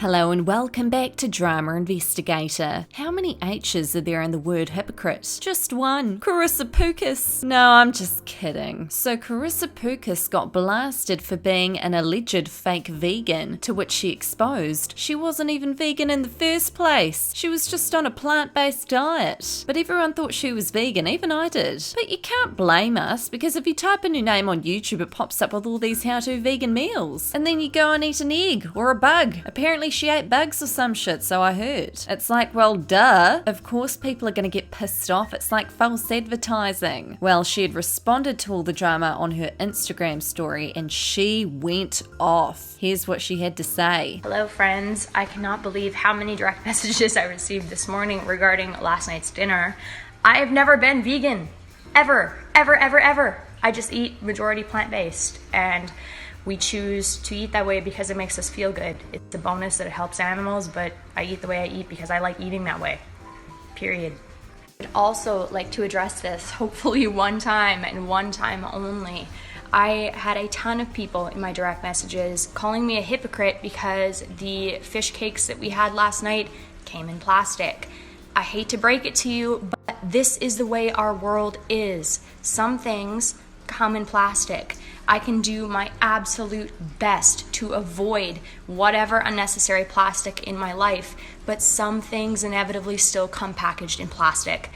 Hello and welcome back to Drama Investigator. How many H's are there in the word hypocrite? Just one. Karissa Pukas. No, I'm just kidding. So Karissa Pukas got blasted for being an alleged fake vegan, to which she exposed she wasn't even vegan in the first place. She was just on a plant-based diet. But everyone thought she was vegan, even I did. But you can't blame us, because if you type in your name on YouTube, it pops up with all these how-to vegan meals. And then you go and eat an egg or a bug. Apparently she ate bugs or some shit, so I heard. It's like, well, duh. Of course people are gonna get pissed off. It's like false advertising. Well, she had responded to all the drama on her Instagram story and she went off. Here's what she had to say. Hello friends, I cannot believe how many direct messages I received this morning regarding last night's dinner. I have never been vegan. Ever. I just eat majority plant-based, and we choose to eat that way because it makes us feel good. It's a bonus that it helps animals, but I eat the way I eat because I like eating that way. Period. I'd also like to address this, hopefully one time and one time only. I had a ton of people in my direct messages calling me a hypocrite because the fish cakes that we had last night came in plastic. I hate to break it to you, but this is the way our world is. Some things come in plastic. I can do my absolute best to avoid whatever unnecessary plastic in my life, but some things inevitably still come packaged in plastic.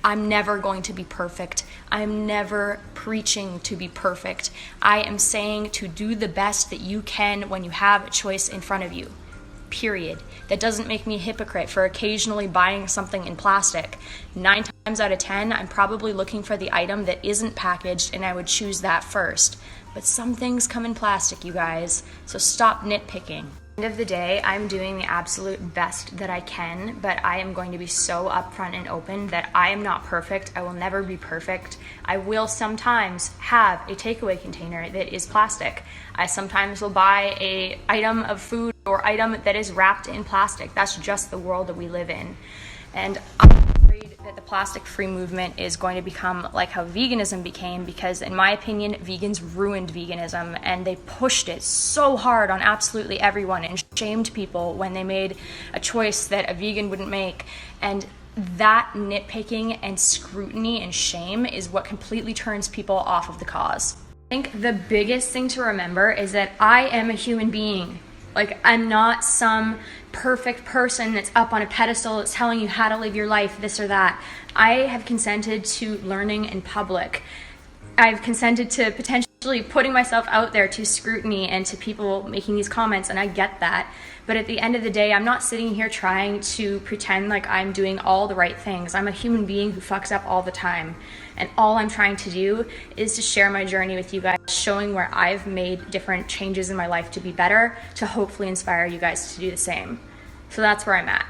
I'm never going to be perfect. I'm never preaching to be perfect. I am saying to do the best that you can when you have a choice in front of you. Period. That doesn't make me a hypocrite for occasionally buying something in plastic. 9 times out of 10, I'm probably looking for the item that isn't packaged and I would choose that first. But some things come in plastic, you guys, so stop nitpicking. At the end of the day, I'm doing the absolute best that I can, but I am going to be so upfront and open that I am not perfect. I will never be perfect. I will sometimes have a takeaway container that is plastic. I sometimes will buy an item of food or item that is wrapped in plastic. That's just the world that we live in. And I'm afraid that the plastic-free movement is going to become like how veganism became, because in my opinion, vegans ruined veganism and they pushed it so hard on absolutely everyone and shamed people when they made a choice that a vegan wouldn't make. And that nitpicking and scrutiny and shame is what completely turns people off of the cause. I think the biggest thing to remember is that I am a human being. Like, I'm not some perfect person that's up on a pedestal that's telling you how to live your life, this or that. I have consented to learning in public. I've consented to potentially putting myself out there to scrutiny and to people making these comments, and I get that. But at the end of the day, I'm not sitting here trying to pretend like I'm doing all the right things. I'm a human being who fucks up all the time. And all I'm trying to do is to share my journey with you guys, showing where I've made different changes in my life to be better, to hopefully inspire you guys to do the same. So that's where I'm at.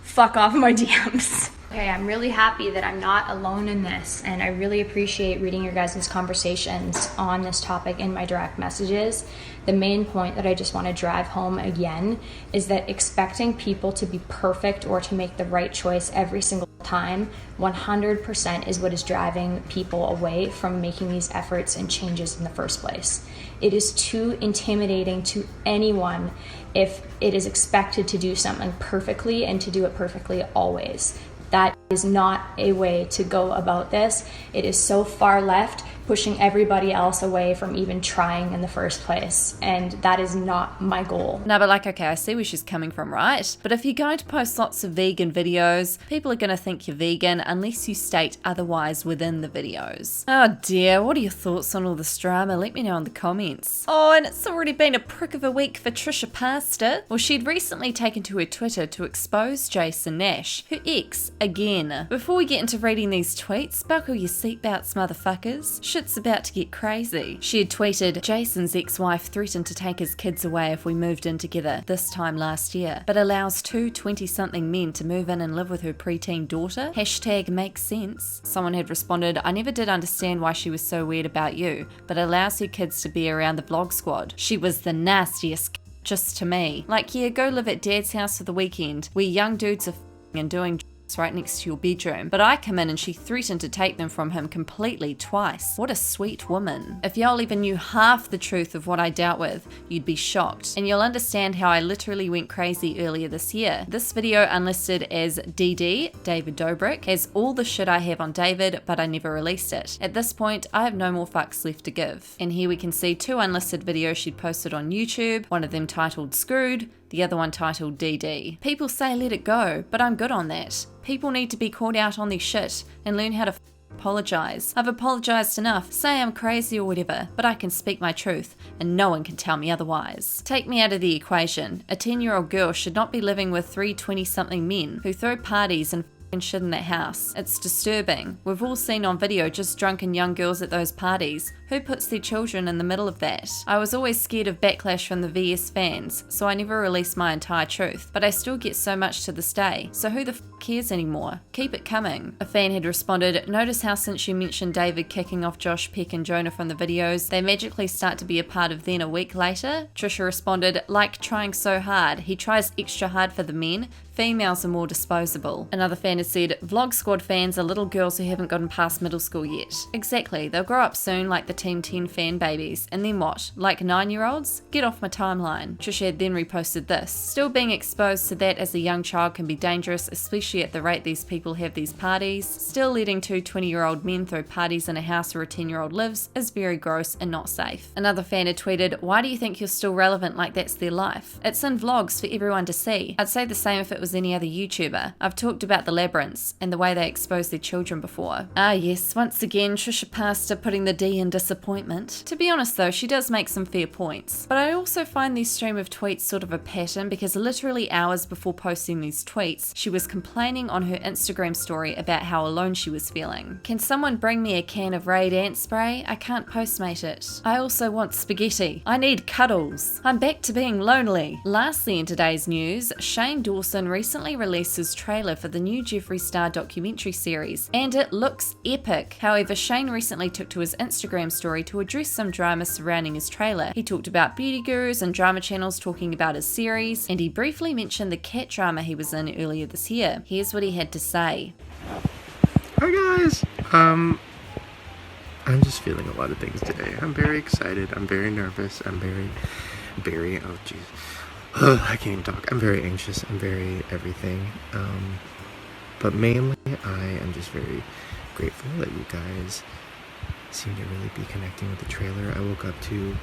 Fuck off my DMs. Okay, I'm really happy that I'm not alone in this, and I really appreciate reading your guys' conversations on this topic in my direct messages. The main point that I just want to drive home again is that expecting people to be perfect or to make the right choice every single time 100% is what is driving people away from making these efforts and changes in the first place. It is too intimidating to anyone if it is expected to do something perfectly and to do it perfectly always. That is not a way to go about this. It is so far left, pushing everybody else away from even trying in the first place. And that is not my goal. No, but like, okay, I see where she's coming from, right? But if you're going to post lots of vegan videos, people are going to think you're vegan unless you state otherwise within the videos. Oh dear, what are your thoughts on all this drama? Let me know in the comments. Oh, and it's already been a prick of a week for Tricia Pasta. Well, she'd recently taken to her Twitter to expose Jason Nash, her ex, again. Before we get into reading these tweets, buckle your seatbelts, motherfuckers. Shit's about to get crazy. She had tweeted, Jason's ex-wife threatened to take his kids away if we moved in together this time last year, but allows 2 20-something men to move in and live with her preteen daughter. Hashtag makes sense. Someone had responded, I never did understand why she was so weird about you, but allows her kids to be around the vlog squad. She was the nastiest just to me. Like, yeah, go live at dad's house for the weekend, where young dudes are and doing right next to your bedroom, but I come in and she threatened to take them from him completely twice. What a sweet woman. If y'all even knew half the truth of what I dealt with, you'd be shocked, and you'll understand how I literally went crazy earlier this year. This video, unlisted as DD, David Dobrik, has all the shit I have on David, but I never released it. At this point, I have no more fucks left to give. And here we can see 2 unlisted videos she'd posted on YouTube, one of them titled Screwed, the other one titled DD. People say let it go, but I'm good on that. People need to be called out on their shit and learn how to apologize. I've apologized enough, say I'm crazy or whatever, but I can speak my truth and no one can tell me otherwise. Take me out of the equation. A 10-year-old girl should not be living with 3 20-something men who throw parties and shit in that house. It's disturbing. We've all seen on video just drunken young girls at those parties. Who puts their children in the middle of that? I was always scared of backlash from the VS fans, so I never released my entire truth, but I still get so much to this day, so who the cares anymore? Keep it coming. A fan had responded, notice how since you mentioned David kicking off Josh, Peck and Jonah from the videos, they magically start to be a part of then a week later? Trisha responded, like trying so hard. He tries extra hard for the men. Females are more disposable. Another fan had said, Vlog Squad fans are little girls who haven't gotten past middle school yet. Exactly, they'll grow up soon like the Team 10 fan babies, and then what? Like 9-year-olds? Get off my timeline. Trisha had then reposted this. Still being exposed to that as a young child can be dangerous, especially at the rate these people have these parties. Still letting 2 20-year-old men throw parties in a house where a 10-year-old lives is very gross and not safe. Another fan had tweeted, why do you think you're still relevant like that's their life? It's in vlogs for everyone to see. I'd say the same if it was any other YouTuber. I've talked about the labyrinths and the way they expose their children before. Ah yes, once again, Tricia Pasta putting the D in disappointment. To be honest though, she does make some fair points. But I also find these stream of tweets sort of a pattern because literally hours before posting these tweets, she was complaining on her Instagram story about how alone she was feeling. Can someone bring me a can of Raid ant spray? I can't postmate it. I also want spaghetti. I need cuddles. I'm back to being lonely. Lastly in today's news, Shane Dawson recently released his trailer for the new Jeffree Star documentary series, and it looks epic. However, Shane recently took to his Instagram story to address some drama surrounding his trailer. He talked about beauty gurus and drama channels talking about his series, and he briefly mentioned the cat drama he was in earlier this year. Here's what he had to say. Hi guys! I'm just feeling a lot of things today. I'm very excited, I'm very nervous, I'm very, oh jeez. I can't even talk. I'm very anxious. I'm very everything. But mainly, I am just very grateful that you guys seem to really be connecting with the trailer. I woke up to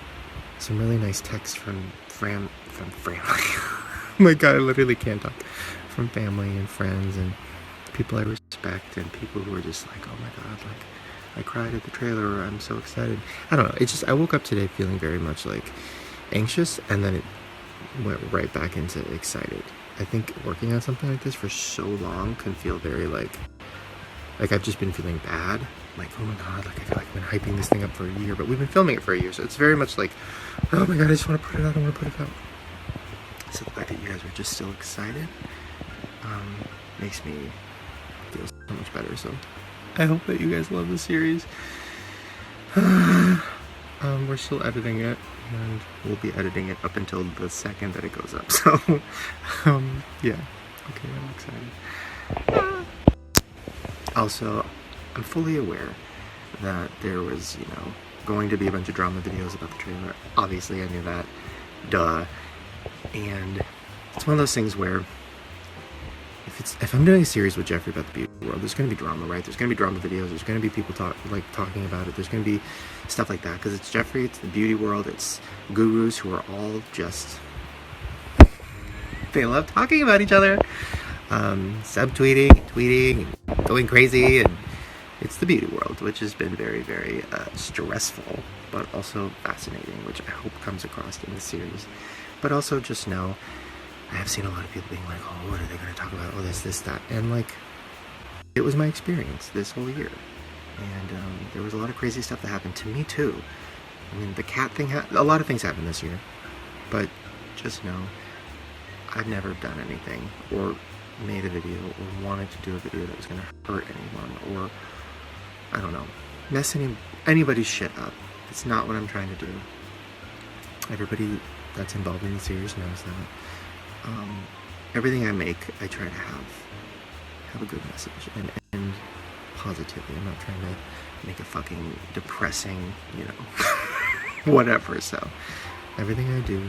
some really nice texts from family. Oh my god, I literally can't talk. From family and friends and people I respect and people who are just like, oh my god, like, I cried at the trailer, or I'm so excited. I don't know. It's just, I woke up today feeling very much like anxious, and then it went right back into excited. I think working on something like this for so long can feel very like I've just been feeling bad. Like, oh my god, like I feel like I've been hyping this thing up for a year, but we've been filming it for a year, so it's very much like, oh my god, I just want to put it out, I want to put it out. So the fact that you guys are just still excited makes me feel so much better. So I hope that you guys love the series. We're still editing it, and we'll be editing it up until the second that it goes up. So, yeah. Okay, I'm excited. Also, I'm fully aware that there was, going to be a bunch of drama videos about the trailer. Obviously, I knew that. Duh. And it's one of those things where if I'm doing a series with Jeffree about the beauty world, there's going to be drama, right? There's going to be drama videos. There's going to be people talking about it. There's going to be stuff like that because it's Jeffree. It's the beauty world. It's gurus who are all just, they love talking about each other, subtweeting, tweeting, and going crazy, and it's the beauty world, which has been very, very stressful, but also fascinating, which I hope comes across in the series. But also just know, I have seen a lot of people being like, oh, what are they going to talk about? Oh, this, that. And, like, it was my experience this whole year. And there was a lot of crazy stuff that happened to me, too. I mean, the cat thing, a lot of things happened this year. But just know, I've never done anything or made a video or wanted to do a video that was going to hurt anyone or, I don't know, mess anybody's shit up. It's not what I'm trying to do. Everybody that's involved in the series knows that. Everything I make, I try to have have a good message and end positively. I'm not trying to make it fucking depressing, you know, whatever. So everything I do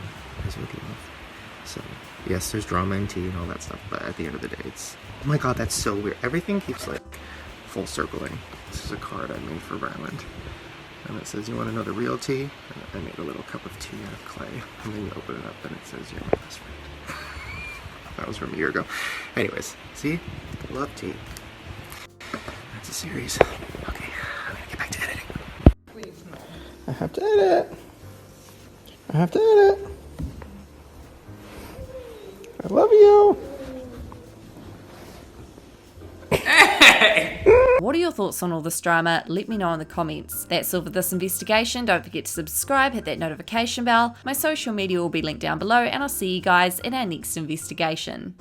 is with love. So yes, there's drama and tea and all that stuff, but at the end of the day, it's, oh my god, that's so weird. Everything keeps like full circling. This is a card I made for Ryland. And it says, you want to know the real tea? And I made a little cup of tea out of clay. And then you open it up and it says, you're my best friend. That was from a year ago. Anyways, see? Love tea. That's a series. Okay, I'm gonna get back to editing. Please, no. I have to edit. I have to edit. I love you. What are your thoughts on all this drama? Let me know in the comments. That's all for this investigation. Don't forget to subscribe, hit that notification bell. My social media will be linked down below, and I'll see you guys in our next investigation.